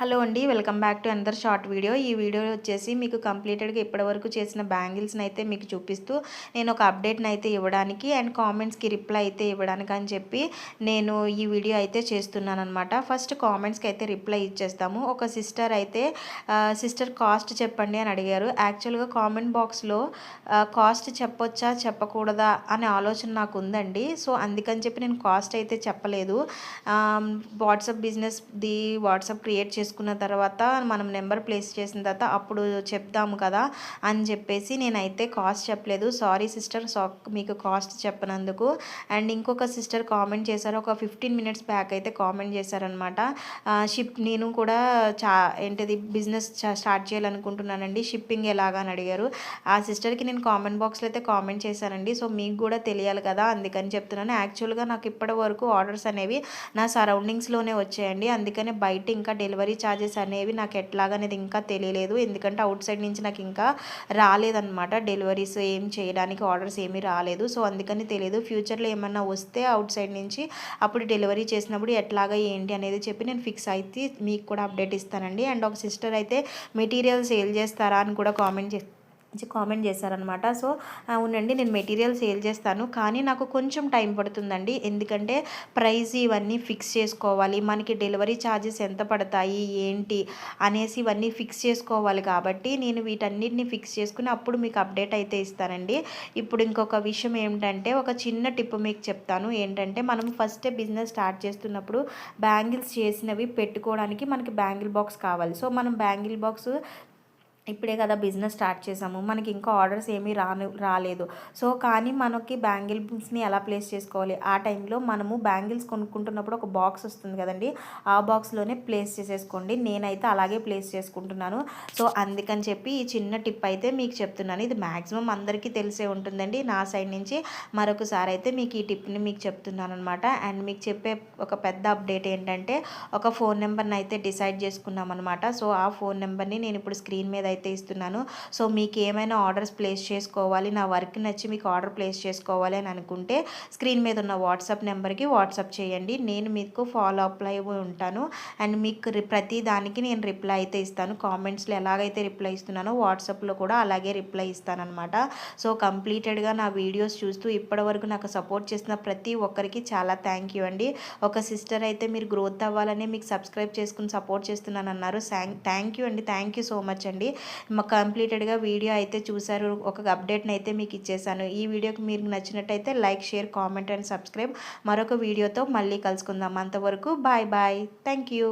Hello అండి. Welcome back to another short video. ఈ వీడియోలో వచ్చేసి మీకు కంప్లీటెడ్‌గా ఇప్పటివరకు చేసిన బ్యాంగిల్స్‌ని అయితే మీకు చూపిస్తూ నేను ఒక అప్డేట్‌ని అయితే ఇవ్వడానికి అండ్ కామెంట్స్‌కి రిప్లై అయితే ఇవ్వడానికి అని చెప్పి నేను ఈ వీడియో అయితే చేస్తున్నాననమాట. ఫస్ట్ కామెంట్స్‌కి అయితే రిప్లై ఇచ్చేస్తాము. ఒక సిస్టర్ అయితే సిస్టర్ కాస్ట్ చెప్పండి అని అడిగారు. యాక్చువల్‌గా కామెంట్ బాక్స్‌లో కాస్ట్ చెప్పొచ్చా చెప్పకూడదా అనే ఆలోచన నాకు ఉందండి. సో అందుకని చెప్పి నేను కాస్ట్ అయితే చెప్పలేదు. వాట్సాప్ బిజినెస్‌ది వాట్సాప్ క్రియేట్ చేసుకున్న తర్వాత మనం నెంబర్ ప్లేస్ చేసిన తర్వాత అప్పుడు చెప్దాము కదా అని చెప్పేసి నేనైతే కాస్ట్ చెప్పలేదు. సారీ సిస్టర్, మీకు కాస్ట్ చెప్పనందుకు. అండ్ ఇంకొక సిస్టర్ కామెంట్ చేశారు. ఒక 15 మినిట్స్ బ్యాక్ అయితే కామెంట్ చేశారనమాట. నేను కూడా ఏంటిది బిజినెస్ స్టార్ట్ చేయాలనుకుంటున్నానండి, షిప్పింగ్ ఎలాగా అని అడిగారు. ఆ సిస్టర్కి నేను కామెంట్ బాక్స్లో అయితే కామెంట్ చేశానండి. సో మీకు కూడా తెలియాలి కదా అందుకని చెప్తున్నాను. యాక్చువల్గా నాకు ఇప్పటి వరకు ఆర్డర్స్ అనేవి నా సరౌండింగ్స్లోనే వచ్చాయండి. అందుకనే బయట ఇంకా డెలివరీ ఛార్జెస్ అనేవి నాకు ఎట్లాగనేది ఇంకా తెలియలేదు. ఎందుకంటే అవుట్ సైడ్ నుంచి నాకు ఇంకా రాలేదన్నమాట. డెలివరీస్ ఏం చేయడానికి ఆర్డర్స్ ఏమీ రాలేదు. సో అందుకని తెలియదు. ఫ్యూచర్లో ఏమన్నా వస్తే అవుట్ సైడ్ నుంచి అప్పుడు డెలివరీ చేసినప్పుడు ఎట్లాగా ఏంటి అనేది చెప్పి నేను ఫిక్స్ అయితే మీకు కూడా అప్డేట్ ఇస్తానండి. అండ్ ఒక సిస్టర్ అయితే మెటీరియల్ సేల్ చేస్తారా అని కూడా కామెంట్ చేశారనమాట. సో అవునండి, నేను మెటీరియల్ సేల్ చేస్తాను, కానీ నాకు కొంచెం టైం పడుతుందండి. ఎందుకంటే ప్రైస్ ఇవన్నీ ఫిక్స్ చేసుకోవాలి, మనకి డెలివరీ ఛార్జెస్ ఎంత పడతాయి ఏంటి అనేసి ఇవన్నీ ఫిక్స్ చేసుకోవాలి. కాబట్టి నేను వీటన్నిటిని ఫిక్స్ చేసుకుని అప్పుడు మీకు అప్డేట్ అయితే ఇస్తానండి. ఇప్పుడు ఇంకొక విషయం ఏమిటంటే ఒక చిన్న టిప్ మీకు చెప్తాను. ఏంటంటే మనం ఫస్ట్ బిజినెస్ స్టార్ట్ చేస్తున్నప్పుడు బ్యాంగిల్స్ చేసినవి పెట్టుకోవడానికి మనకి బ్యాంగిల్ బాక్స్ కావాలి. సో మనం బ్యాంగిల్ బాక్స్ ఇప్పుడే కదా బిజినెస్ స్టార్ట్ చేసాము, మనకి ఇంకా ఆర్డర్స్ ఏమీ రాలేదు. సో కానీ మనకి బ్యాంగిల్స్ని ఎలా ప్లేస్ చేసుకోవాలి, ఆ టైంలో మనము బ్యాంగిల్స్ కొనుక్కుంటున్నప్పుడు ఒక బాక్స్ వస్తుంది కదండి, ఆ బాక్స్లోనే ప్లేస్ చేసేసుకోండి. నేనైతే అలాగే ప్లేస్ చేసుకుంటున్నాను. సో అందుకని చెప్పి ఈ చిన్న టిప్ అయితే మీకు చెప్తున్నాను. ఇది మ్యాక్సిమం అందరికీ తెలిసే ఉంటుందండి. నా సైడ్ నుంచి మరొకసారి అయితే మీకు ఈ టిప్ని మీకు చెప్తున్నాను అనమాట. అండ్ మీకు చెప్పే ఒక పెద్ద అప్డేట్ ఏంటంటే ఒక ఫోన్ నెంబర్ని అయితే డిసైడ్ చేసుకున్నాం అనమాట. సో ఆ ఫోన్ నెంబర్ని నేను ఇప్పుడు స్క్రీన్ మీద అయితే ఇస్తున్నాను. సో మీకు ఏమైనా ఆర్డర్స్ ప్లేస్ చేసుకోవాలి, నా వర్క్ నచ్చి మీకు ఆర్డర్ ప్లేస్ చేసుకోవాలి అని అనుకుంటే స్క్రీన్ మీద ఉన్న వాట్సాప్ నెంబర్కి వాట్సాప్ చేయండి. నేను మీకు ఫాలో అప్లో ఉంటాను. అండ్ మీకు ప్రతి దానికి నేను రిప్లై అయితే ఇస్తాను. కామెంట్స్లో ఎలాగైతే రిప్లై ఇస్తున్నానో వాట్సాప్లో కూడా అలాగే రిప్లై ఇస్తానన్నమాట. సో కంప్లీటెడ్గా నా వీడియోస్ చూస్తూ ఇప్పటివరకు నాకు సపోర్ట్ చేసిన ప్రతి ఒక్కరికి చాలా థ్యాంక్ యూ అండి. ఒక సిస్టర్ అయితే మీరు గ్రోత్ అవ్వాలని మీకు సబ్స్క్రైబ్ చేసుకుని సపోర్ట్ చేస్తున్నాను అన్నారు. థ్యాంక్ యూ అండి, థ్యాంక్ యూ సో మచ్ అండి. కంప్లీటెడ్గా వీడియో అయితే చూసారు, ఒక అప్డేట్ని అయితే మీకు ఇచ్చేసాను. ఈ వీడియోకి మీకు నచ్చినట్టయితే like, share, comment and subscribe. మరొక వీడియోతో మళ్ళీ కలుసుకుందాం. అంతవరకు బాయ్ బాయ్. Thank you.